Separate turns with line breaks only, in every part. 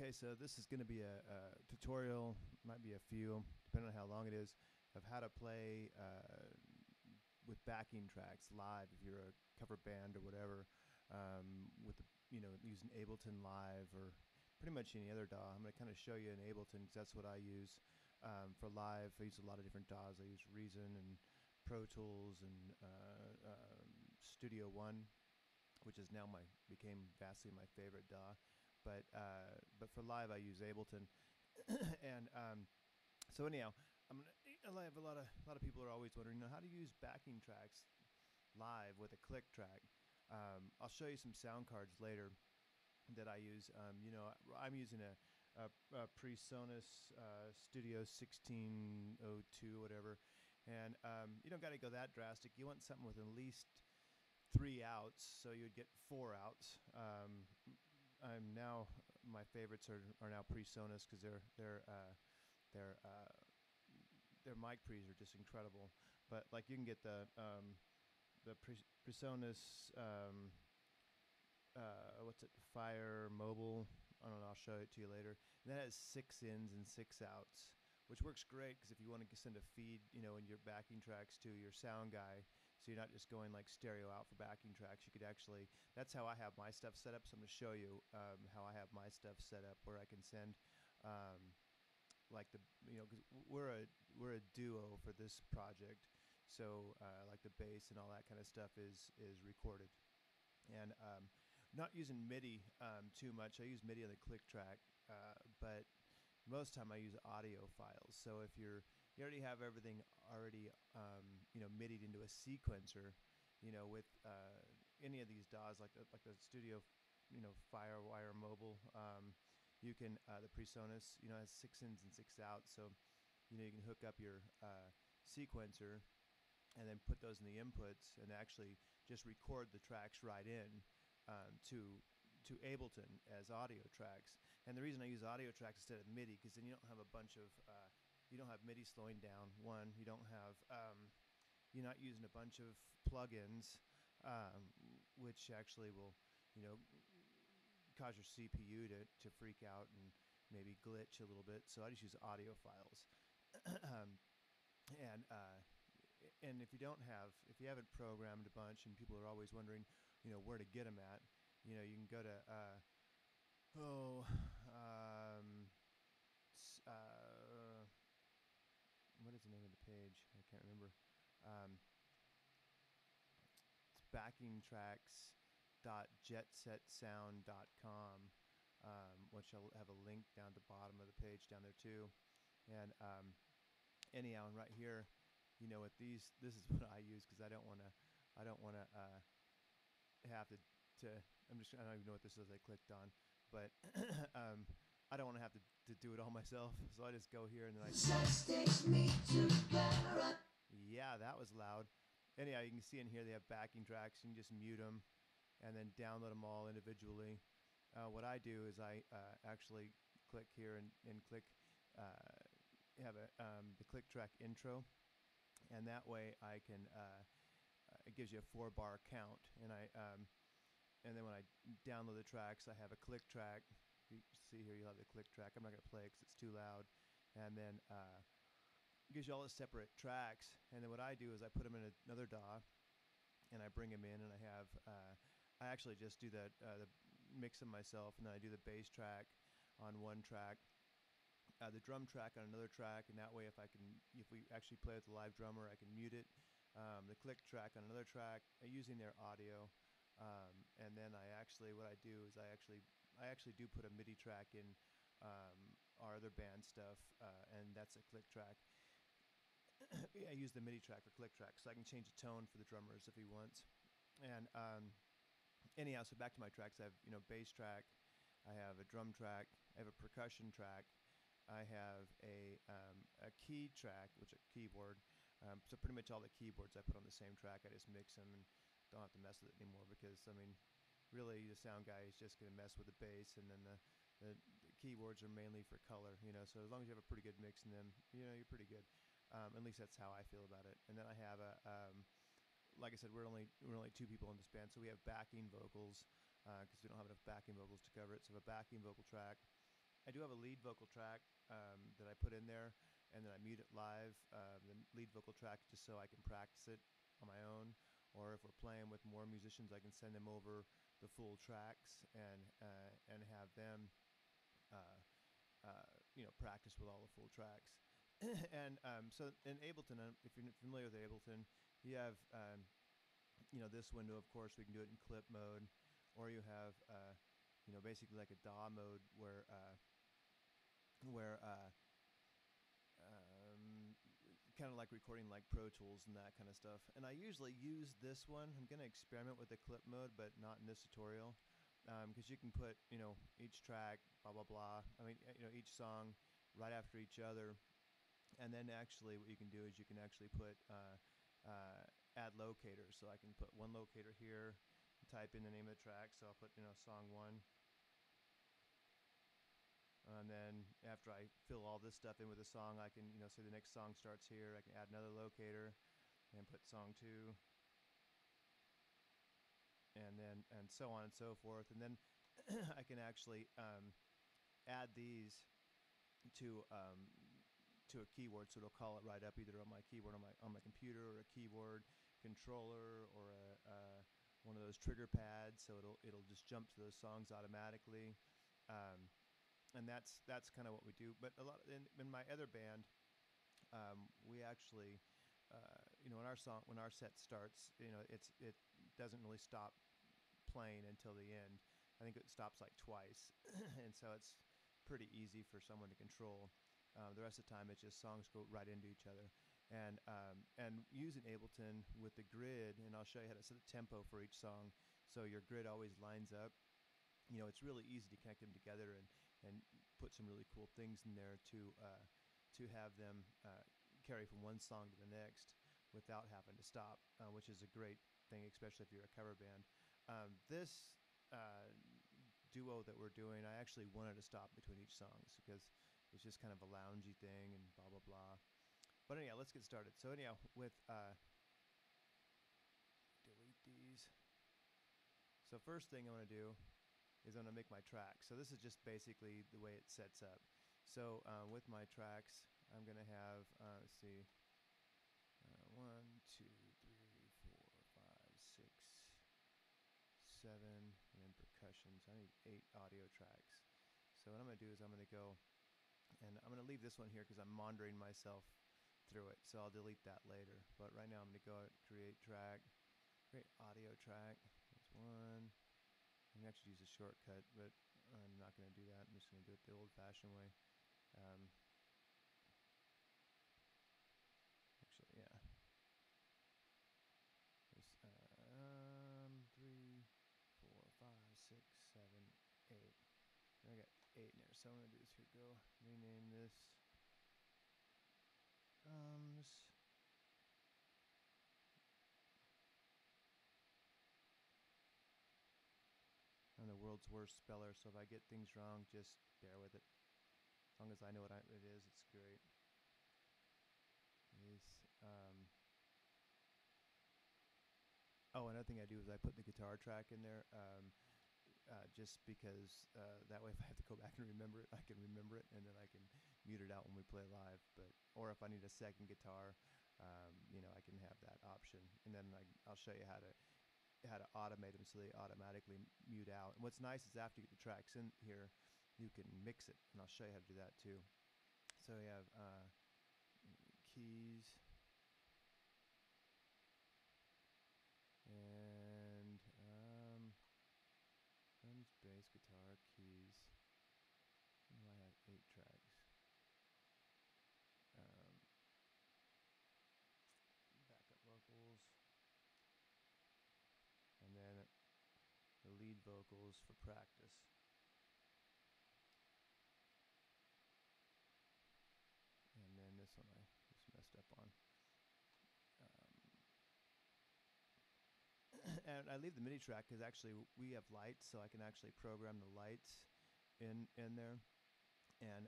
Okay, so this is going to be a tutorial, might be a few, depending on how long it is, of how to play with backing tracks live if you're a cover band or whatever, with the, using Ableton Live or pretty much any other DAW. I'm going to kind of show you in Ableton because that's what I use for live. I use a lot of different DAWs. I use Reason and Pro Tools and Studio One, which is now became vastly my favorite DAW. But for live I use Ableton, and so anyhow, I have a lot of people are always wondering, how to use backing tracks live with a click track. I'll show you some sound cards later that I use. I'm using a PreSonus Studio 1602, whatever, and you don't got to go that drastic. You want something with at least 3 outs, so you'd get 4 outs. My favorites are now PreSonus because their mic pre's are just incredible. But like you can get the PreSonus what's it, Fire Mobile. I don't know. I'll show it to you later. And that has 6 ins and 6 outs, which works great because if you want to send a feed, in your backing tracks to your sound guy, so you're not just going like stereo out for backing tracks. You could actually, that's how I have my stuff set up. So I'm going to show you how I have my stuff set up, where I can send like because we're a duo for this project. So like the bass and all that kind of stuff is recorded. And not using MIDI too much. I use MIDI on the click track, but most of the time I use audio files. So if you already have everything MIDI'd into a sequencer, with any of these DAWs like the Studio, Firewire Mobile, you can the PreSonus, has 6 ins and 6 outs, so you can hook up your sequencer and then put those in the inputs and actually just record the tracks right in to Ableton as audio tracks. And the reason I use audio tracks instead of MIDI, because then you don't have a bunch of you don't have MIDI slowing down. One, you don't have you're not using a bunch of plugins, which actually will cause your CPU to freak out and maybe glitch a little bit. So I just use audio files. And if you haven't programmed a bunch, and people are always wondering, where to get them at, you can go to what is the name of the page? I can't remember. It's backingtracks.jetsetsound.com, which I'll have a link down at the bottom of the page down there too. And anyhow, and right here, with these, this is what I use because I don't want to have to. I don't even know what this is. I clicked on, but I don't want to have to do it all myself. So I just go here and then yeah, that was loud. Anyhow, you can see in here they have backing tracks. You can just mute them and then download them all individually. What I do is I actually click here and click have the click track intro, and that way I can it gives you a 4-bar count, and and then when I download the tracks, I have a click track. You see here, you'll have the click track. I'm not going to play it because it's too loud. And then it gives you all the separate tracks. And then what I do is I put them in another DAW, and I bring them in, and I have I actually just do the mix them myself, and then I do the bass track on one track, the drum track on another track, and that way if we actually play with the live drummer, I can mute it. The click track on another track using their audio. And then what I do is I actually do put a MIDI track in our other band stuff, and that's a click track. I use the MIDI track for click track, so I can change the tone for the drummers if he wants. And anyhow, so back to my tracks. I have bass track, I have a drum track, I have a percussion track, I have a key track, which is a keyboard. So pretty much all the keyboards I put on the same track. I just mix them and don't have to mess with it anymore, because really the sound guy is just going to mess with the bass, and then the keyboards are mainly for color, so as long as you have a pretty good mix in them, you're pretty good. At least that's how I feel about it. And then I have like I said, we're only 2 people in this band, so we have backing vocals because we don't have enough backing vocals to cover it. So I have a backing vocal track, I do have a lead vocal track that I put in there, and then I mute it live. The lead vocal track just so I can practice it on my own, or if we're playing with more musicians, I can send them over the full tracks and have them uh, practice with all the full tracks. And so in Ableton, if you're familiar with Ableton, you have this window. Of course, we can do it in clip mode, or you have basically like a DAW mode where kind of like recording like Pro Tools and that kind of stuff. And I usually use this one. I'm going to experiment with the clip mode, but not in this tutorial, because you can put each track blah blah blah. I mean each song right after each other, and then actually what you can do is you can actually put add locators. So I can put one locator here, type in the name of the track. So I'll put song 1. And then after I fill all this stuff in with the song, I can, say the next song starts here. I can add another locator and put song 2, and so on and so forth. And then I can actually add these to a keyword, so it'll call it right up either on my keyboard on my computer, or a keyboard controller, or one of those trigger pads. So it'll just jump to those songs automatically. And that's kind of what we do. But a lot in my other band, we actually, when our set starts, it doesn't really stop playing until the end. I think it stops like twice, and so it's pretty easy for someone to control. The rest of the time, it's just songs go right into each other. And using Ableton with the grid, and I'll show you how to set a tempo for each song, so your grid always lines up. It's really easy to connect them together and put some really cool things in there to have them carry from one song to the next without having to stop, which is a great thing, especially if you're a cover band. This duo that we're doing, I actually wanted to stop between each songs because it's just kind of a loungy thing and blah blah blah. But anyhow, let's get started. So anyhow, with delete these. So first thing I'm going to do is I'm going to make my tracks. So this is just basically the way it sets up. So with my tracks, I'm going to have, let's see, 1, 2, 3, 4, 5, 6, 7, and then percussion. So I need 8 audio tracks. So what I'm going to do is I'm going to go, and I'm going to leave this one here because I'm monitoring myself through it. So I'll delete that later. But right now I'm going to go create track, create audio track. That's 1. I can actually use a shortcut, but I'm not going to do that. I'm just going to do it the old-fashioned way. Actually, yeah. There's 3, 4, 5, 6, 7, 8. I got 8 in there, so I'm going to do is here go rename this. I'm the world's worst speller, so if I get things wrong, just bear with it. As long as I know what it is, it's great. Another thing I do is I put the guitar track in there, just because that way if I have to go back and remember it, I can remember it, and then I can mute it out when we play live. Or if I need a second guitar, I can have that option. And then I'll show you how to automate them so they automatically mute out. And what's nice is after you get the tracks in here, you can mix it, and I'll show you how to do that too. So we have keys, and drums, bass, guitar, keys. I have 8 tracks. Backup vocals, and then the lead vocals for practice. And then this one I just messed up on. And I leave the MIDI track because actually we have lights, so I can actually program the lights in there, and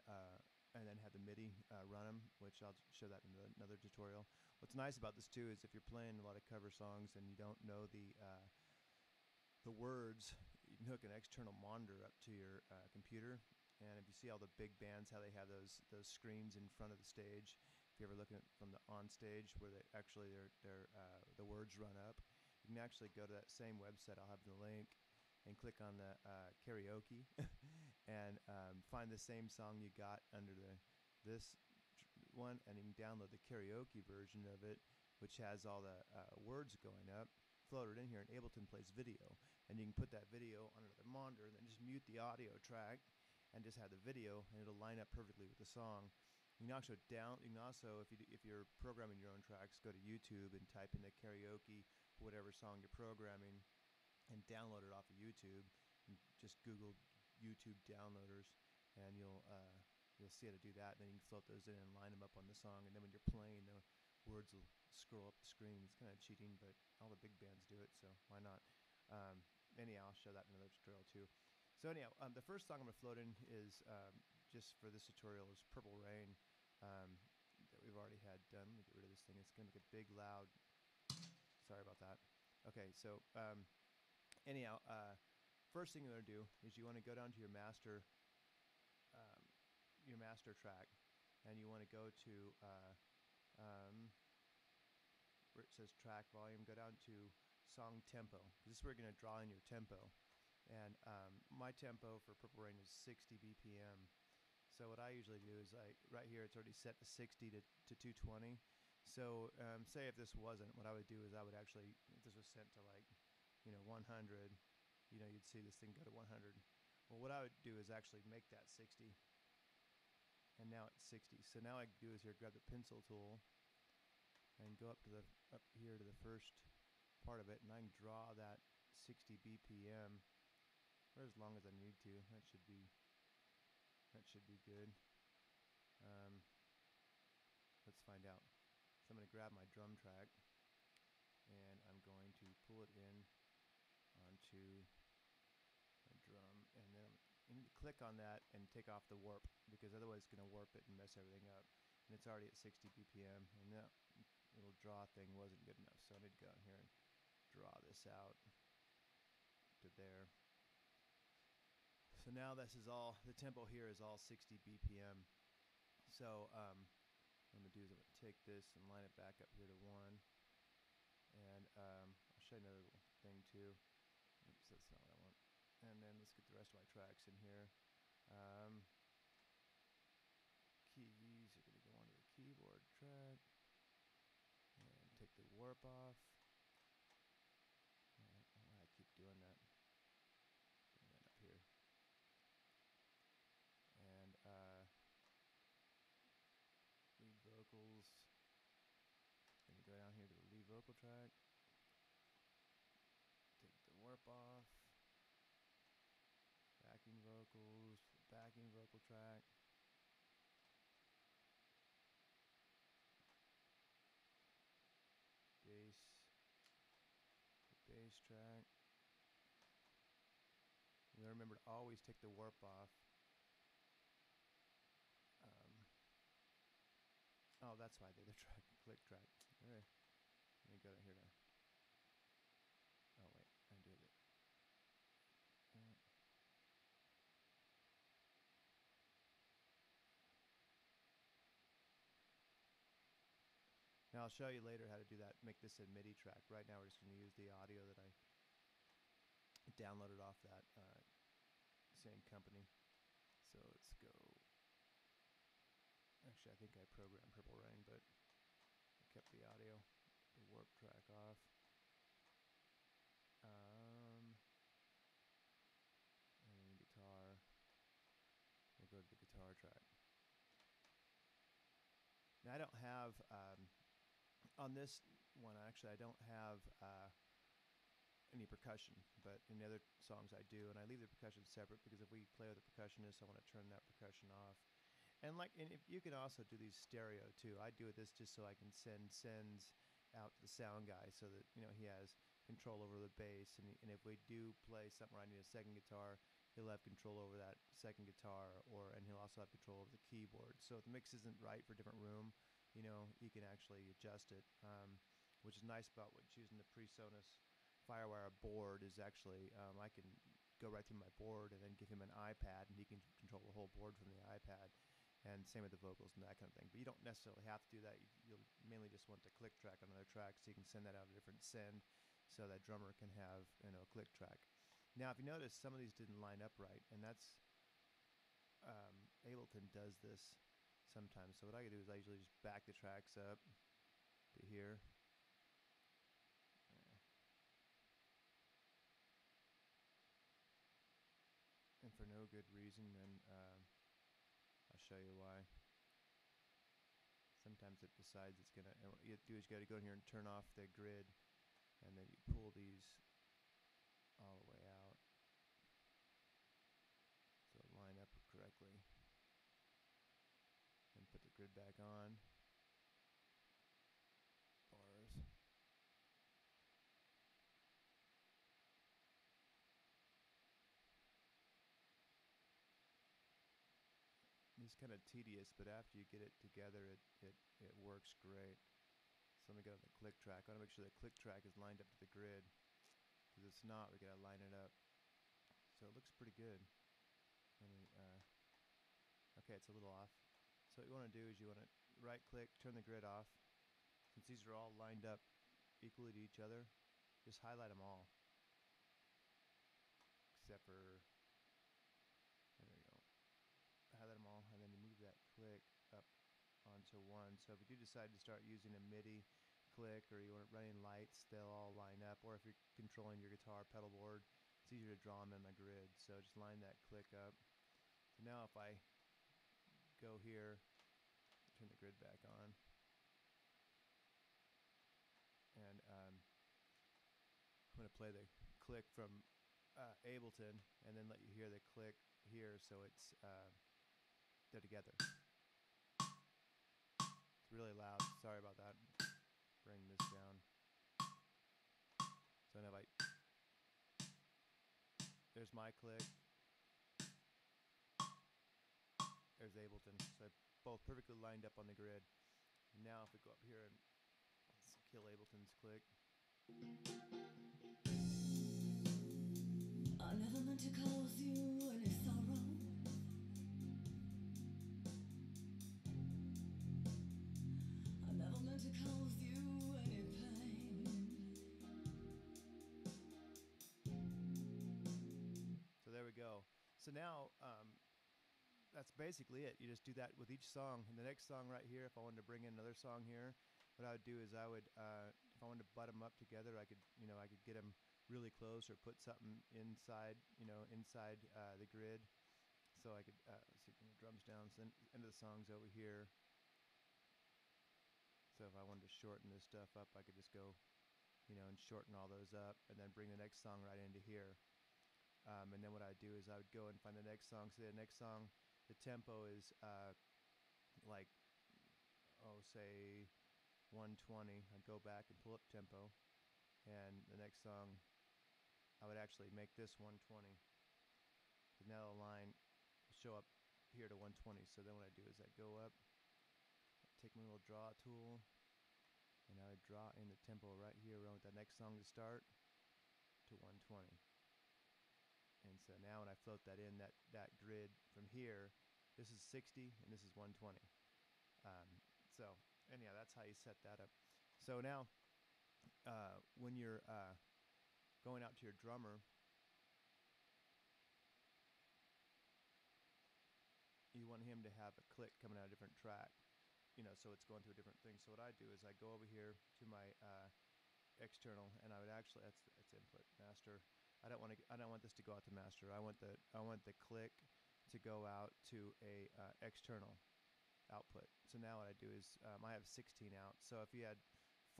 then have the MIDI run them, which I'll show that in another tutorial. What's nice about this too is if you're playing a lot of cover songs and you don't know the words, you can hook an external monitor up to your computer, And if you see all the big bands, how they have those screens in front of the stage, if you're ever looking at from the on stage where they actually the words run up, you can actually go to that same website. I'll have the link, and click on the karaoke, and find the same song you got under this one, and you can download the karaoke version of it, which has all the words going up, floated in here, and Ableton plays video, and you can put that video on another monitor, and then just mute the audio track, and just have the video, and it'll line up perfectly with the song. You can also if you're programming your own tracks, go to YouTube and type in the karaoke for whatever song you're programming, and download it off of YouTube. And just Google YouTube downloaders, and you'll see how to do that. And then you can float those in and line them up on the song. And then when you're playing, the words will scroll up the screen. It's kind of cheating, but all the big bands do it, so why not? Anyhow, I'll show that in another tutorial too. So anyhow, the first song I'm going to float in is, just for this tutorial, is Purple Rain, that we've already had done. Let me get rid of this thing. It's going to make a big, loud... Sorry about that. Okay, so anyhow, first thing you're going to do is you want to go down to your master track, and you want to go to where it says track volume, go down to song tempo. This is where you're going to draw in your tempo. And my tempo for Purple Rain is 60 BPM. So what I usually do is, right here it's already set to 60 to 220. So say if this wasn't, what I would do is I would actually, if this was set to 100, you'd see this thing go to 100. Well, what I would do is actually make that 60. And now it's 60. So now I can do is here, grab the pencil tool and go up here to the first part of it, and I can draw that 60 BPM for as long as I need to. That should be good. Let's find out. So I'm going to grab my drum track, and I'm going to pull it in onto my drum, and then you need to click on that and take off the warp, because otherwise it's going to warp it and mess everything up. And it's already at 60 BPM, and that little draw thing wasn't good enough, so I need to go down here and draw this out to there. So now this is all, the tempo here is all 60 BPM. So what I'm going to do is I'm going to take this and line it back up here to 1. And I'll show you another little thing too. Oops, that's not what I want. And then let's get the rest of my tracks in here. Keys are going to go onto the keyboard track. And take the warp off. I keep doing that. Bring that up here. And lead vocals. Going to go down here to the lead vocal track. Take the warp off. Backing vocals, backing vocal track. Bass, the bass track. You gotta remember to always take the warp off. Oh, that's why they're the track, click track. Okay. Let me go down here to. Oh wait, I did it. Now I'll show you later how to do that, make this a MIDI track. Right now we're just going to use the audio that I downloaded off that same company. So let's go. Actually, I think I programmed Purple Rain, but I kept the audio, the warp track off. And then guitar. We'll go to the guitar track. Now I don't have, on this one actually I don't have any percussion, but in the other songs I do, and I leave the percussion separate because if we play with a percussionist, I want to turn that percussion off. And if you can also do these stereo too. I do this just so I can send sends out to the sound guy, so that he has control over the bass, and if we do play something where I need a second guitar, he'll have control over that second guitar, and he'll also have control over the keyboard. So if the mix isn't right for a different room, he can actually adjust it, which is nice about choosing the PreSonus FireWire board is actually I can go right through my board and then give him an iPad, and he can control the whole board from the iPad. And same with the vocals and that kind of thing. But you don't necessarily have to do that. You'll mainly just want the click track on another track, so you can send that out a different send, so that drummer can have, you know, a click track. Now, if you notice, some of these didn't line up right, and that's Ableton does this sometimes. So what I do is I usually just back the tracks up to here. And for no good reason, then I'll show you why. Sometimes it decides it's gonna, and what you do is you gotta go in here and turn off the grid, and then you pull these all the way out so it line up correctly. And put the grid back on. Bars. It's kind of tedious, but after you get it together, it works great. So let me go to the click track. I want to make sure the click track is lined up to the grid, because if it's not, we gotta line it up. So it looks pretty good. Let me, okay, it's a little off. So what you want to do is you want to right click, turn the grid off. Since these are all lined up equally to each other, just highlight them all. Except for, there we go. Highlight them all, and then you move that click up onto one. So if you do decide to start using a MIDI click, or you want it running lights, they'll all line up. Or if you're controlling your guitar pedal board, it's easier to draw them in the grid. So just line that click up. So now if I go here, turn the grid back on, and I'm going to play the click from Ableton, and then let you hear the click here, so it's they're together. It's really loud. Sorry about that. Bring this down. So now there's my click. There's Ableton. So both perfectly lined up on the grid. Now if we go up here and let's kill Ableton's click.
I never meant to cause you any sorrow. I never meant to cause you any pain.
So there we go. So now that's basically it. You just do that with each song. And the next song right here, if I wanted to bring in another song here, what I would do is I would, if I wanted to butt them up together, I could get them really close, or put something inside, inside the grid. So I could, let's see, bring the drums down. So then end of the song's over here. So if I wanted to shorten this stuff up, I could just go, and shorten all those up, and then bring the next song right into here. And then what I'd do is I would go and find the next song. So the next song, the tempo is like, say 120. I'd go back and pull up tempo, and the next song I would actually make this 120. And now the line will show up here to 120. So then what I do is I go up, take my little draw tool, and I would draw in the tempo right here around with the next song to start to 120. And so now when I float that in, that grid from here, this is 60 and this is 120. So anyhow, that's how you set that up. So now when you're going out to your drummer, you want him to have a click coming out of a different track, so it's going through a different thing. So what I do is I go over here to my external, and I would actually, that's input master. I don't want this to go out to master. I want the click to go out to a external output. So now what I do is I have 16 outs. So if you had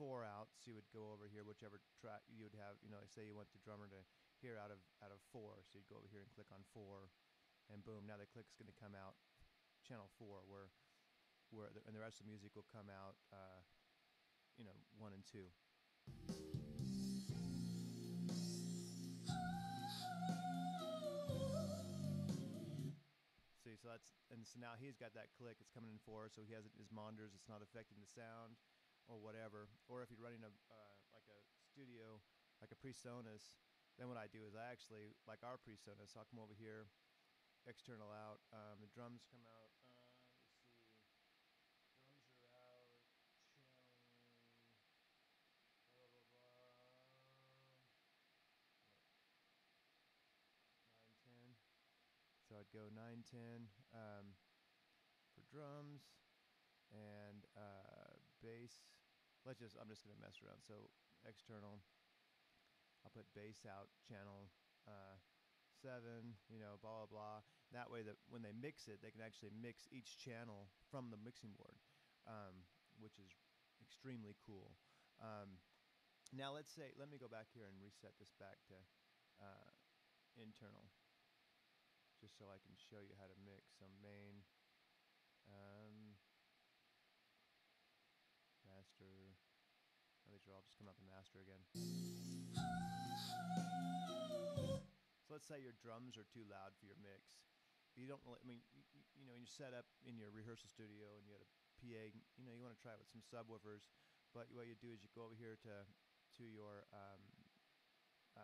4 outs, you would go over here, whichever track you would have. Say you want the drummer to hear out of 4, so you'd go over here and click on 4, and boom, now the click's going to come out channel 4, and the rest of the music will come out 1 and 2. See, so now he's got that click. It's coming in 4, so he has it in his monitors. It's not affecting the sound or whatever. Or if you're running like a studio, like a PreSonus, then what I do is I actually, like our PreSonus, I'll come over here, external out, the drums come out, let's see, drums are out, channel, blah, blah, blah, what, 910, so I'd go 910 for drums, and bass, I'm just gonna mess around, so external, I'll put bass out, channel 7, you know, blah, blah, blah. That way that when they mix it, they can actually mix each channel from the mixing board, which is extremely cool. Now let me go back here and reset this back to internal, just so I can show you how to mix. So main, master, these are all just come out the master again. So let's say your drums are too loud for your mix. You don't really, I mean, you know, when you set up in your rehearsal studio and you got a PA, you know, you want to try it with some subwoofers, but what you do is you go over here to your to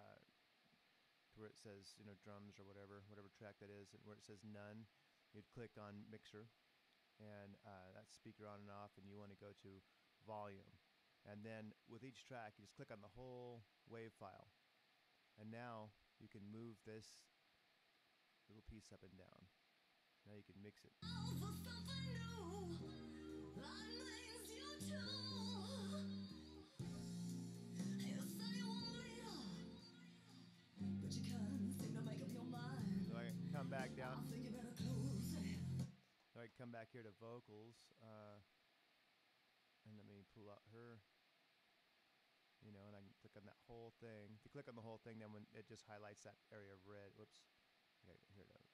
where it says, you know, drums or whatever track that is, and where it says none, you'd click on mixer, and that's speaker on and off, and you want to go to volume, and then with each track you just click on the whole wave file, and now you can move this little piece up and down. Now you can mix it. So I can come back down. So I can come back here to vocals, and let me pull out her. You know, and I can click on that whole thing. If you click on the whole thing, then when it just highlights that area of red. Whoops. Okay, here it is.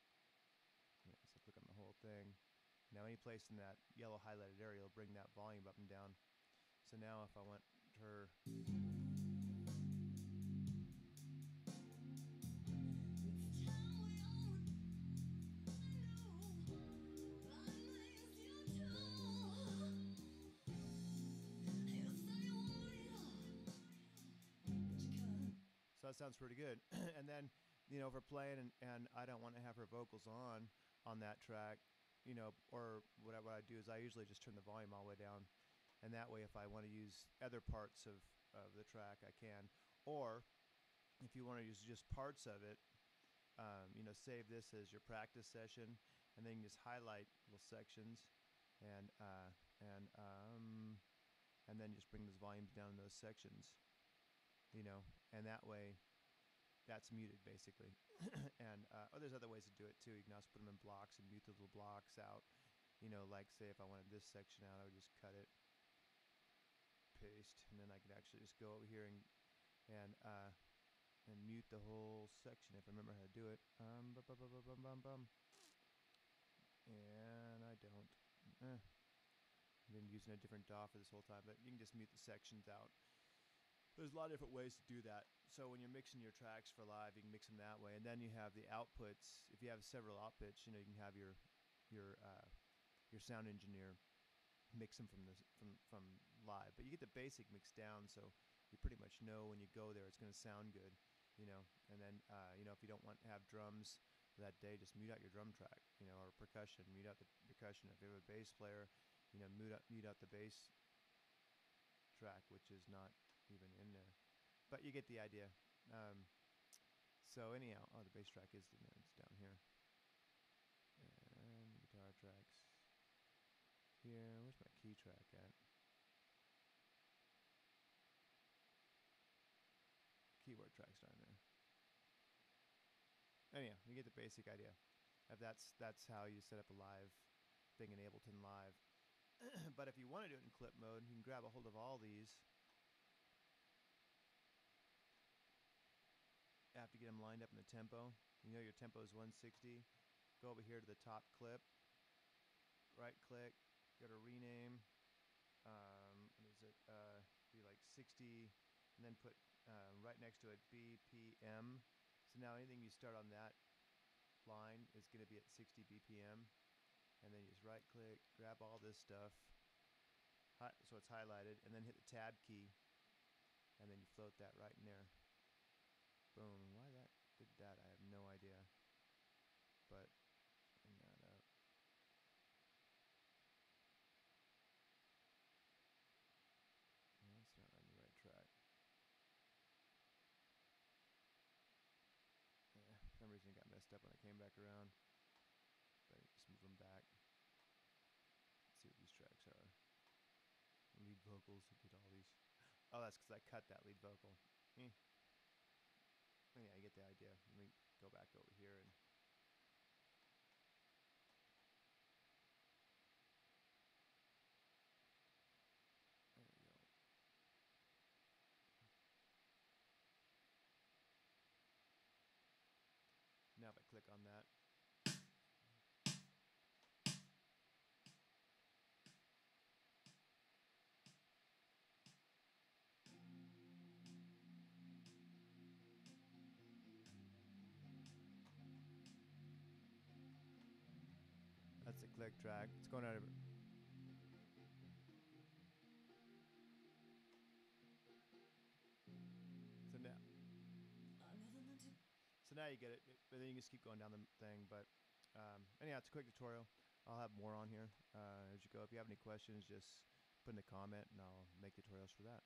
Yeah, so click on the whole thing. Now any place in that yellow highlighted area will bring that volume up and down. So now if I want her, so that sounds pretty good. And then, you know, if we're playing and I don't want to have her vocals on that track, you know, or what I do is I usually just turn the volume all the way down, and that way if I want to use other parts of the track, I can. Or if you want to use just parts of it, you know, save this as your practice session, and then you just highlight little sections, and then just bring those volumes down in those sections, you know, and that way that's muted basically. And there's other ways to do it too. You can also put them in blocks and mute the little blocks out, you know, like say if I wanted this section out, I would just cut it, paste, and then I could actually just go over here and mute the whole section if I remember how to do it. And I don't. I've been using a different DAW for this whole time, but you can just mute the sections out. There's a lot of different ways to do that. So when you're mixing your tracks for live, you can mix them that way. And then you have the outputs. If you have several outputs, you know, you can have your sound engineer mix them from live. But you get the basic mix down, so you pretty much know when you go there it's going to sound good, you know. And then you know, if you don't want to have drums that day, just mute out your drum track, you know, or percussion, mute out the percussion. If you have a bass player, you know, mute out the bass track, which is not even in there, but you get the idea. So anyhow, oh, the bass track is in there, it's down here, and guitar tracks here. Where's my key track at? Keyboard track's down there. Anyhow, you get the basic idea. If that's how you set up a live thing in Ableton Live. But if you want to do it in clip mode, you can grab a hold of all these. You have to get them lined up in the tempo. You know your tempo is 160. Go over here to the top clip. Right click. Go to rename. What is it? Be like 60, and then put right next to it BPM. So now anything you start on that line is going to be at 60 BPM. And then you just right click, grab all this stuff, so it's highlighted, and then hit the tab key, and then you float that right in there. Boom. And why that did that, I have no idea. But bring that up. No, it's not on the right track. Yeah, for some reason it got messed up when I came back around. But just move them back. Let's see what these tracks are. Lead vocals, I did all these. Oh, that's because I cut that lead vocal. Yeah, I get the idea. Let me go back over here and there we go. Now if I click on that, that's the click track. It's going out of. So now,
I never meant to.
so now you get it. But then you can just keep going down the thing. But anyhow, it's a quick tutorial. I'll have more on here as you go. If you have any questions, just put in a comment and I'll make tutorials for that.